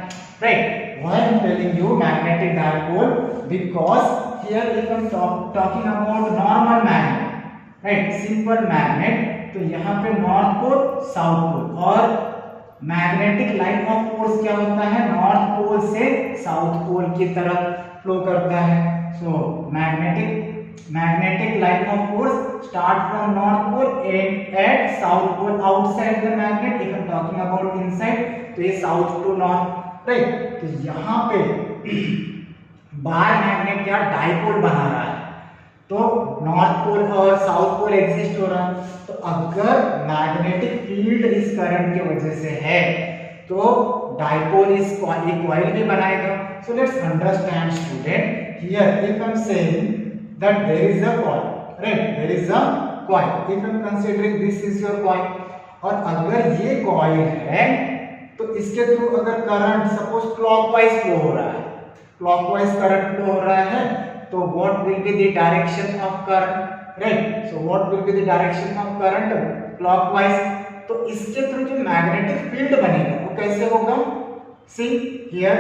right. Why I am telling you magnetic dipole, because here if I am talking about normal magnet, right, simple magnet, तो यहाँ पे नॉर्थ पोल साउथ पोल, और मैग्नेटिक लाइन ऑफ फोर्स क्या होता है, north pole से साउथ पोल की तरफ फ्लो करता है। So magnetic line of force start from north pole end at south pole outside the magnet. If I am talking about inside तो ये साउथ टू नॉर्थ, राइट। तो यहाँ पे बार मैग्नेट क्या डायपोल बना रहा है, तो नॉर्थ पोल और साउथ पोल एग्जिस्ट हो रहा है। तो अगर मैग्नेटिक फील्ड इस करंट की वजह से है तो डायपोल इस कॉइल भी बनाएगा। So let's understand student, here if I am saying that there is a coil, right, there is a coil, if I am considering this is your coil, और अगर ये कॉइल है तो इसके थ्रू अगर करंट सपोज क्लॉकवाइज फ्लो हो रहा है, क्लॉकवाइज करंट फ्लो हो रहा है, तो what will be the direction of current, right? So what will be the direction of current, clockwise। तो इसके थ्रू जो मैग्नेटिक फील्ड बनेगा वो कैसे होगा, see here,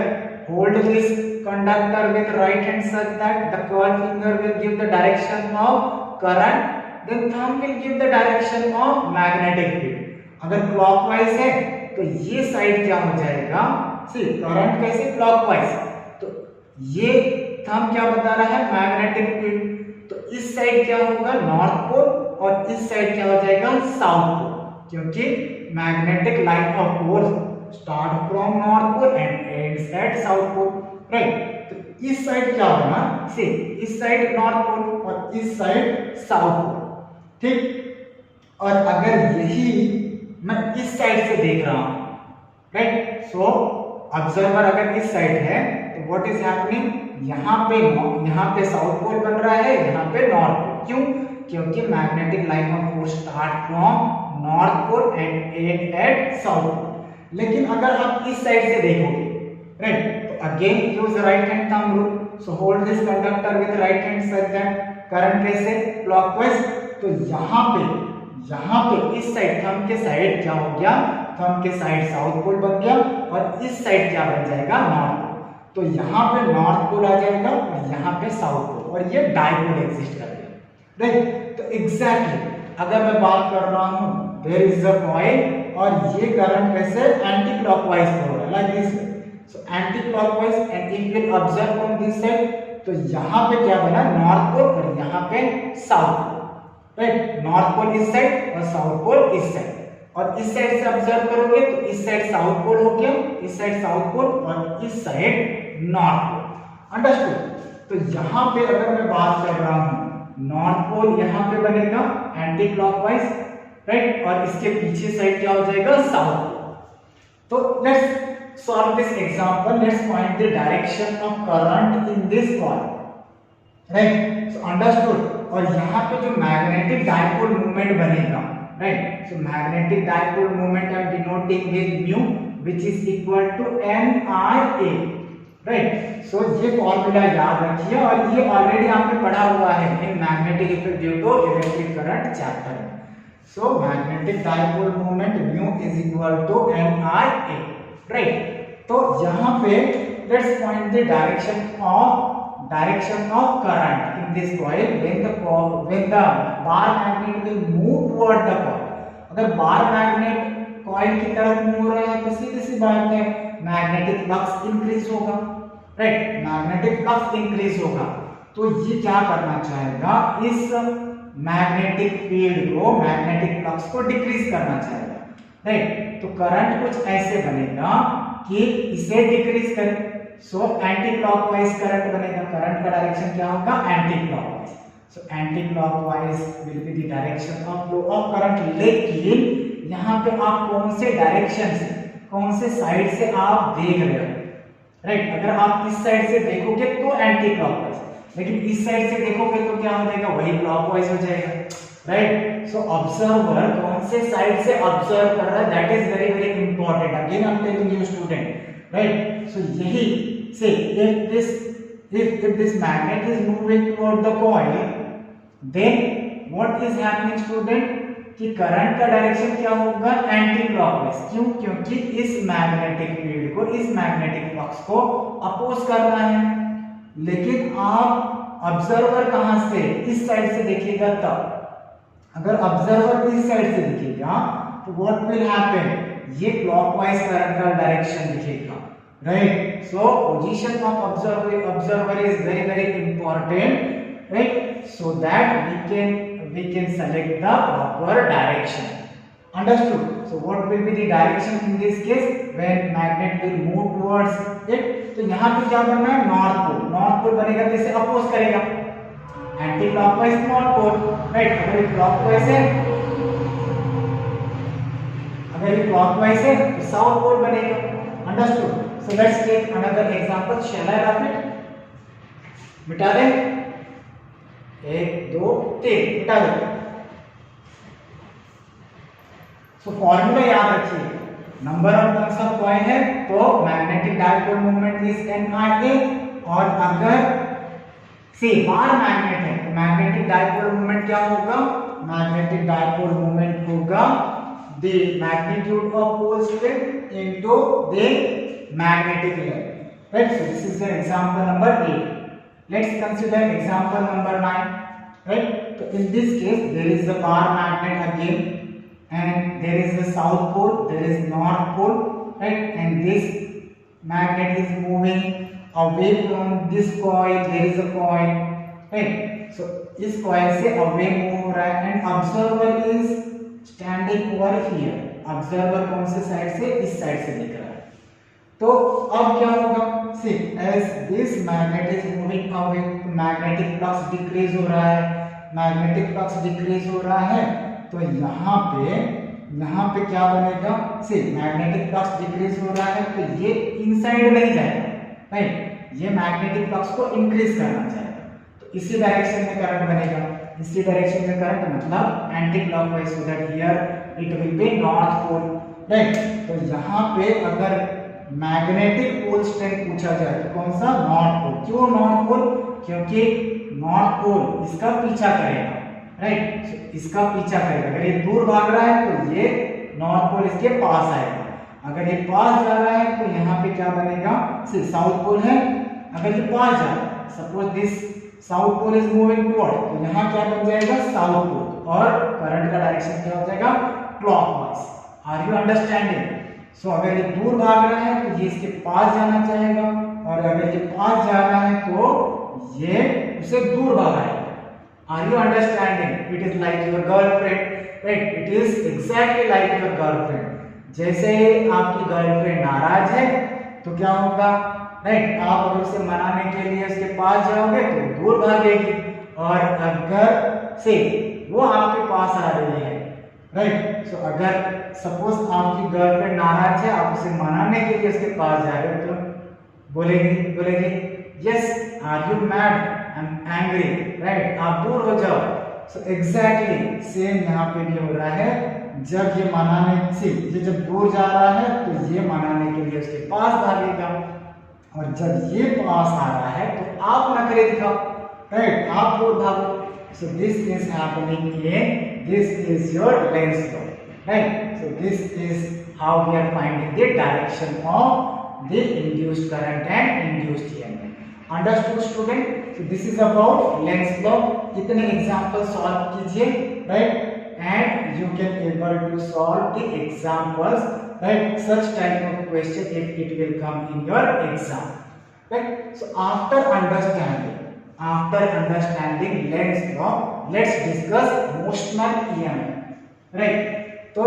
hold this conductor with right hand such that the curved finger will give the direction of current, then thumb will give the direction of magnetic field। अगर clockwise है तो ये side क्या हो जाएगा, see करंट कैसे clockwise, तो ये थंब क्या बता रहा है, मैग्नेटिक फील्ड। तो इस साइड क्या होगा, नॉर्थ पोल, और इस साइड क्या हो जाएगा, साउथ पोल, क्योंकि magnetic line of force start from north pole and ends at south pole, right. तो इस साइड क्या होगा, सी इस साइड नॉर्थ पोल और इस साइड साउथ पोल, ठीक। और अगर यही मैं इस साइड से देख रहा हूं, राइट, सो ऑब्जर्वर अगर इस साइड है तो व्हाट इज हैपनिंग, यहाँ पे साउथ पोल बन रहा है, यहाँ पे नॉर्थ पोल। क्यों, क्योंकि magnetic line of force start from north pole and end at south pole. लेकिन अगर आप इस साइड से देखोगे, राइट, तो again use right hand thumb rule. So hold this conductor with right hand such that current कैसे, clockwise. तो यहाँ पे इस साइड थंब के साइड क्या हो गया, थंब के साइड साउथ पोल बन गया, और इस साइड क्या बन जाएगा, नॉर्थ पोल। तो यहाँ पे नॉर्थ पोल आ जाएगा और यहाँ पे साउथ पोल, और ये डायपोल एग्जिस्ट करेगा, राइट। तो एग्जैक्टली अगर मैं बात कर रहा हूँ देयर इज अ कॉइल और ये करंट कैसे एंटी क्लॉकवाइज फ्लो हो रहा है, like this. So anti clockwise, and if you observe from this side तो यहाँ पे क्या बना, नॉर्थ पोल, और यहाँ पे south pole, right. North pole इस साइड और साउथ पोल इस साइड, और इस साइड से ऑब्जर्व करोगे तो इस साइड साउथ पोल हो गया, इस साइड साउथ पोल और इस साइड नॉर्थ पोल। अंडरस्टूड। तो यहाँ पे अगर मैं बात कर रहा हूँ, नॉर्थ पोल यहाँ पे बनेगा एंटी क्लॉकवाइज, राइट, और इसके पीछे साइड क्या हो जाएगा, साउथ पोल। तो let's solve this example, let's find the direction of current in this coil, right, so understood. और यहाँ पे जो मैग्नेटिक डाइपोल मूवमेंट बनेगा, right, so magnetic dipole movement I am denoting with mu which is equal to NIA, right. सो ये formula याद रखिए और ये ऑलरेडी आपने पढ़ा हुआ है in magnetic effect due to electric current chapter में। So magnetic dipole movement mu is equal to NIA, right. तो यहाँ पे let's find the direction of current in this coil when the bar magnet will move toward the coil। अगर bar magnet coil की तरफ move हो रहा है तो सीधी सी बात है मैग्नेटिक फ्लक्स इंक्रीज होगा, राइट, मैग्नेटिक फ्लक्स इंक्रीज होगा। तो ये क्या करना चाहेगा, इस मैग्नेटिक फील्ड को, मैग्नेटिक फ्लक्स को डिक्रीज करना चाहेगा, राइट। तो करंट कुछ ऐसे बनेगा कि इसे डिक्रीज करे, सो एंटी क्लॉकवाइज करंट बनेगा। करंट का डायरेक्शन क्या होगा, anti clockwise. So anti clockwise will be the direction of flow of current. लेकिन यहाँ पे आप कौन से डायरेक्शन से, कौन से साइड से आप देख रहे हो, राइट। अगर आप इस साइड से देखोगे तो एंटी क्लॉकवाइज, लेकिन इस साइड से देखोगे तो क्या हो जाएगा, वही क्लॉकवाइज हो जाएगा, राइट। सो ऑब्जर्वर कौन से साइड से ऑब्जर्व कर रहा है, that is very very important. Again I am telling you student, right. So यही से if this magnet is moving toward the coil, then what is happening student, कि करंट का डायरेक्शन क्या होगा, एंटी क्लॉकवाइज। क्यों, क्योंकि इस मैग्नेटिक फील्ड को, इस मैग्नेटिक फ्लक्स को अपोज करना है। लेकिन आप ऑब्जर्वर कहां से, इस साइड से देखिएगा तब। अगर ऑब्जर्वर इस साइड से दिखेगा तो व्हाट विल हैपन, ये क्लॉकवाइज करंट का डायरेक्शन दिखेगा, right। So position of observer is very very important, right, so that we can select the proper direction, understood। So what will be the direction in this case when magnet will move towards it। तो यहाँ पे क्या बनना है, north pole. North pole बनेगा तो इसे oppose करेगा, anti clockwise north pole, right. अगर ये क्लॉकवाइज है, अगर ये क्लॉकवाइज है तो साउथ पोल बनेगा, understood. So let's take another example. Shall I write it? मिटा दें, 1 2 3 मिटा दें। So फॉर्मूला याद रखिए, number of turns of coil है तो magnetic dipole movement is NIA, और अगर सी बार मैग्नेट है तो मैग्नेटिक डाइपोल मूवमेंट क्या होगा, मैग्नेटिक डाइपोल मूवमेंट होगा the magnitude of pole strength into the magnetic length, right। So this is the example number 8. Let's consider example number 9, right। So in this case there is the bar magnet again, and there is the south pole, there is north pole, right, and this magnet is moving away from this coil, there is a coil, right। So इस coil से away move हो रहा है, and observer is standing over here। Observer कौन से side से, इस side से दिख रहा है। तो अब क्या होगा, see as this magnet is moving away, magnetic flux decrease हो रहा है, मैग्नेटिक फ्लक्स डिक्रीज हो रहा है। तो यहाँ पे क्या बनेगा, सी मैग्नेटिक फ्लक्स डिक्रीज हो रहा है तो ये इनसाइड नहीं जाएगा, राइट, ये मैग्नेटिक फ्लक्स को इंक्रीज करना चाहेगा। तो इसी डायरेक्शन में करंट बनेगा, इसी डायरेक्शन में करंट मतलब anti clockwise, so that here it will be north pole, right. तो यहाँ पे अगर मैग्नेटिक पोल स्ट्रेंथ पूछा जाए तो कौन सा, नॉर्थ पोल। क्यों नॉर्थ पोल, क्योंकि नॉर्थ पोल इसका पीछा करेगा, राइट, इसका पीछा करेगा। अगर ये दूर भाग रहा है तो ये नॉर्थ पोल इसके पास आएगा, अगर ये पास जा रहा है तो यहाँ पे क्या बनेगा, साउथ पोल है। अगर ये पास जा रहा है, suppose this south pole is moving toward, तो यहाँ क्या बन जाएगा, साउथ पोल, और करंट का डायरेक्शन क्या हो जाएगा, clockwise. Are you understanding. So अगर ये दूर भाग रहा है तो ये इसके पास जाना चाहेगा, और अगर ये पास जा रहा है तो ये उसे दूर भगाएगा। Are you understanding. It is like your girlfriend, right, it is exactly like your girlfriend. जैसे आपकी गर्लफ्रेंड नाराज है तो क्या होगा, राइट, आप अगर उसे मनाने के लिए उसके पास जाओगे तो दूर भागेगी, और अगर से वो आपके पास आ रही है, राइट, सो अगर सपोज आपकी गर्लफ्रेंड नाराज है, आप उसे मनाने के लिए उसके पास जा रहे हो, तो बोलेगी yes are you mad, I am angry, right, आप दूर हो जाओ। सो एग्जैक्टली सेम यहाँ पे भी हो रहा है, जब ये मनाने से ये जब दूर जा रहा है तो ये मनाने के लिए उसके पास भागेगा, और जब ये पास आ रहा है तो आप नखरे दिखाओ, राइट, आप दूर भागो। So this is happening in this is your Lenz law, right. So this is how we are finding the direction of the induced current and induced EMF. Understood student? So this is about Lenz law. कितने example solve कीजिए, right, and you can able to solve the examples, right, such type of question if it will come in your exam, right. So after understanding Lenz's law, let's discuss motional EMF, right. तो